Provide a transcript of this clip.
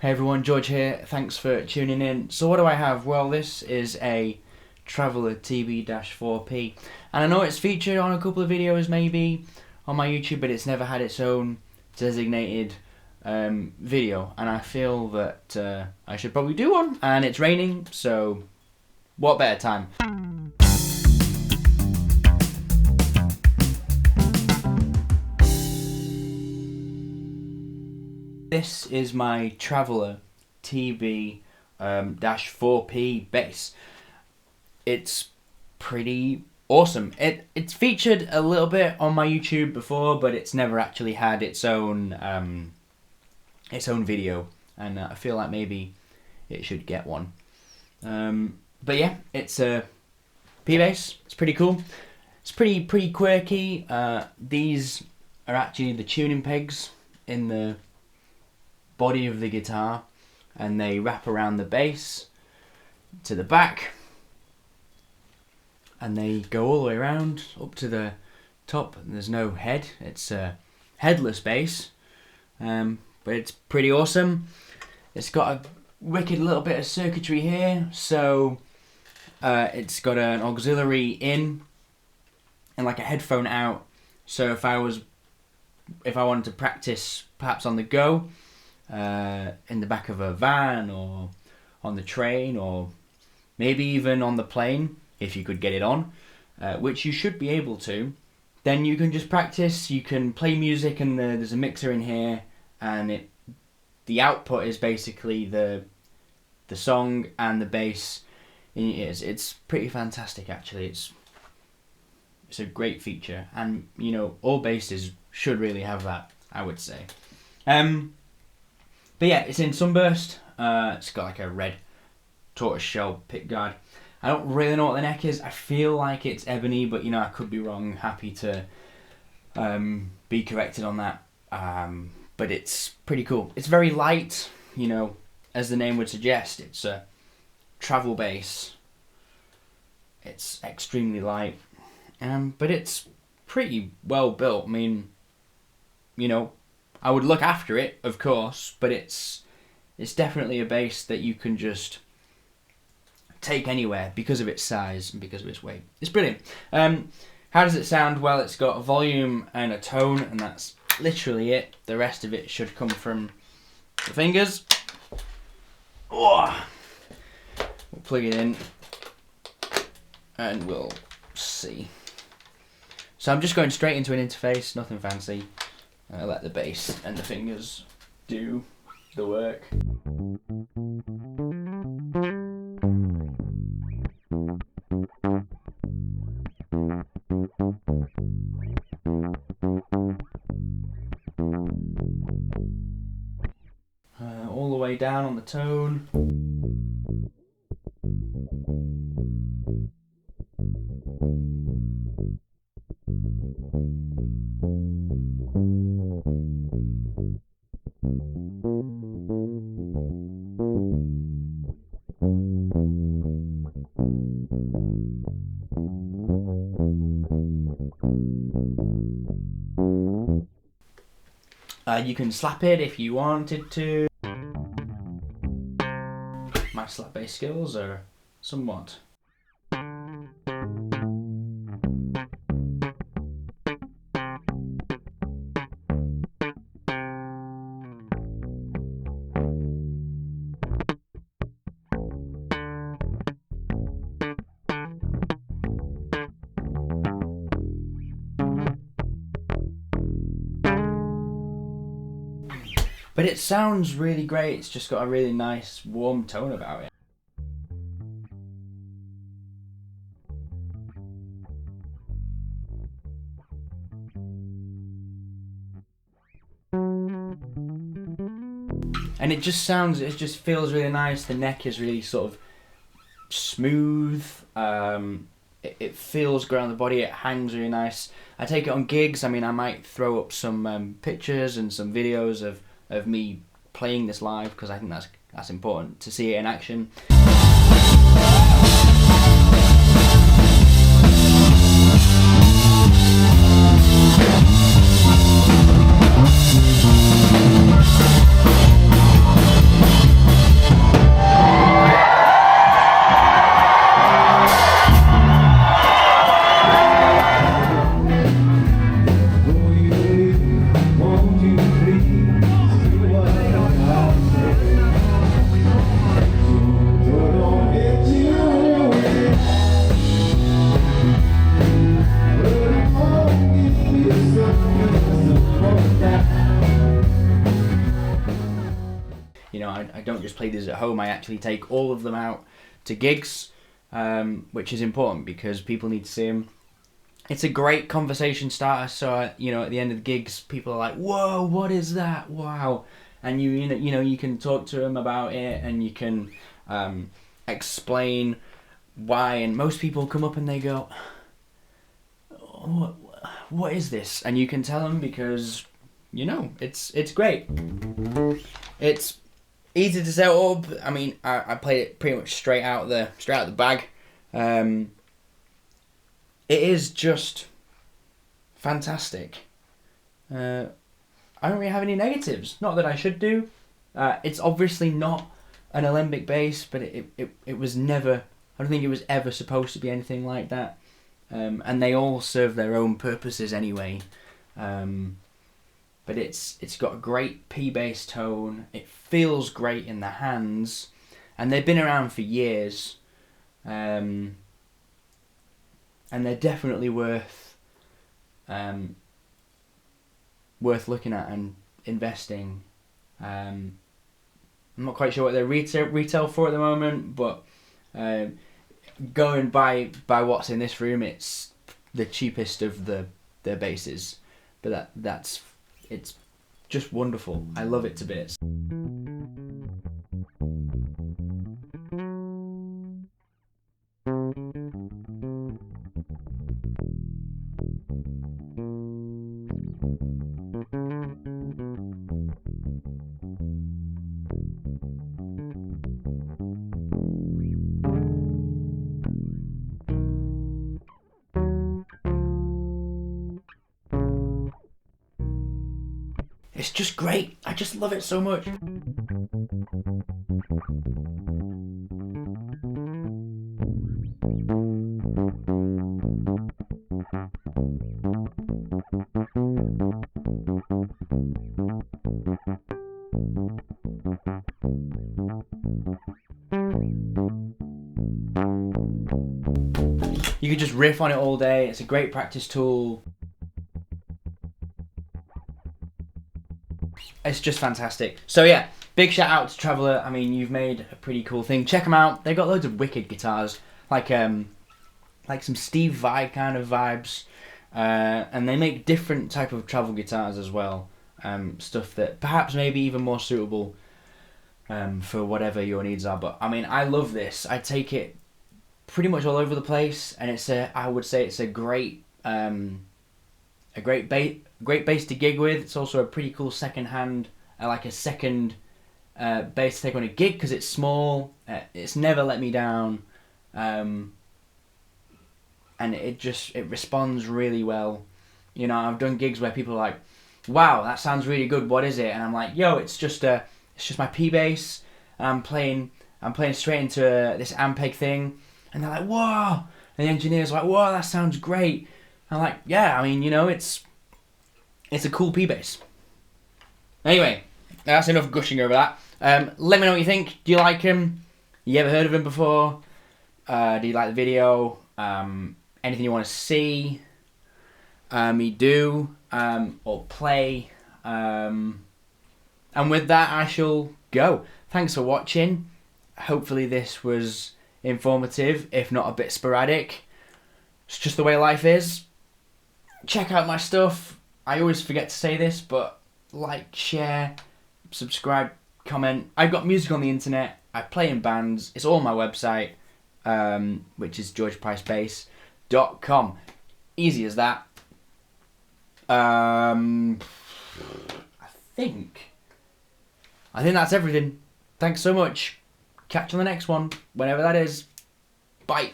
Hey everyone, George here. Thanks for tuning in. So what do I have? Well, this is a Traveller TB-4P, and I know it's featured on a couple of videos maybe on my YouTube, but it's never had its own designated video, and I feel that I should probably do one, and it's raining, so what better time? This is my Traveller TB-4P bass. It's pretty awesome. It's featured a little bit on my YouTube before, but it's never actually had its own video, and I feel like maybe it should get one. But yeah, it's a P bass. It's pretty cool. It's pretty quirky. These are actually the tuning pegs in the body of the guitar, and they wrap around the bass to the back, and they go all the way around up to the top, and there's no head. It's a headless bass, but it's pretty awesome. It's got a wicked little bit of circuitry here, so it's got an auxiliary in and like a headphone out, so if I wanted to practice perhaps on the go, in the back of a van or on the train or maybe even on the plane, if you could get it on, which you should be able to, then you can just practice. You can play music, and there's a mixer in here, and the output is basically the song and the bass in your ears. It's pretty fantastic actually. It's a great feature, and you know, all basses should really have that, I would say. But yeah, it's in Sunburst. It's got like a red tortoiseshell pickguard. I don't really know what the neck is. I feel like it's ebony, but you know, I could be wrong. Happy to be corrected on that. But it's pretty cool. It's very light, you know, as the name would suggest. It's a travel bass. It's extremely light, but it's pretty well built. I mean, you know, I would look after it, of course, but it's definitely a bass that you can just take anywhere because of its size and because of its weight. It's brilliant. How does it sound? Well, it's got a volume and a tone, and that's literally it. The rest of it should come from the fingers. Oh. We'll plug it in and we'll see. So I'm just going straight into an interface, nothing fancy. I let the bass and the fingers do the work. All the way down on the tone. You can slap it if you wanted to. My slap bass skills are somewhat. But it sounds really great. It's just got a really nice warm tone about it. And it just feels really nice. The neck is really sort of smooth. It feels great on the body. It hangs really nice. I take it on gigs. I mean, I might throw up some pictures and some videos of me playing this live, because I think that's important to see it in action. You know, I don't just play these at home. I actually take all of them out to gigs, which is important because people need to see them. It's a great conversation starter. So you know, at the end of the gigs, people are like, "Whoa, what is that? Wow!" And you know you can talk to them about it, and you can explain why. And most people come up and they go, what is this? And you can tell them because, you know, it's great. It's easy to set up. I mean, I played it pretty much straight out the bag. It is just fantastic. I don't really have any negatives. Not that I should do. It's obviously not an Alembic bass, but it was never. I don't think it was ever supposed to be anything like that. And they all serve their own purposes anyway. But it's got a great P bass tone. It feels great in the hands, and they've been around for years. And they're definitely worth looking at and investing. I'm not quite sure what they're retail for at the moment, but going by what's in this room, it's the cheapest of their basses. But it's just wonderful. I love it to bits. It's just great. I just love it so much. You could just riff on it all day. It's a great practice tool. It's just fantastic. So yeah, big shout out to Traveller. I mean, you've made a pretty cool thing. Check them out. They've got loads of wicked guitars, like some Steve Vai kind of vibes, and they make different type of travel guitars as well. Stuff that perhaps maybe even more suitable for whatever your needs are. But I mean, I love this. I take it pretty much all over the place, and I would say it's a great bass to gig with. It's also a pretty cool second hand, like a second bass to take on a gig because it's small. It's never let me down, and it responds really well. You know, I've done gigs where people are like, "Wow, that sounds really good. What is it?" And I'm like, "Yo, it's just my P bass. And I'm playing straight into this Ampeg thing." And they're like, "Whoa!" And the engineer's like, "Whoa, that sounds great." And I'm like, "Yeah, I mean, you know, it's a cool P bass." Anyway, that's enough gushing over that. Let me know what you think. Do you like him? You ever heard of him before? Do you like the video? Anything you want to see me do or play? And with that, I shall go. Thanks for watching. Hopefully this was informative, if not a bit sporadic. It's just the way life is. Check out my stuff. I always forget to say this, but like, share, subscribe, comment. I've got music on the internet. I play in bands. It's all on my website, which is georgepricebass.com. Easy as that. I think that's everything. Thanks so much. Catch you on the next one, whenever that is. Bye.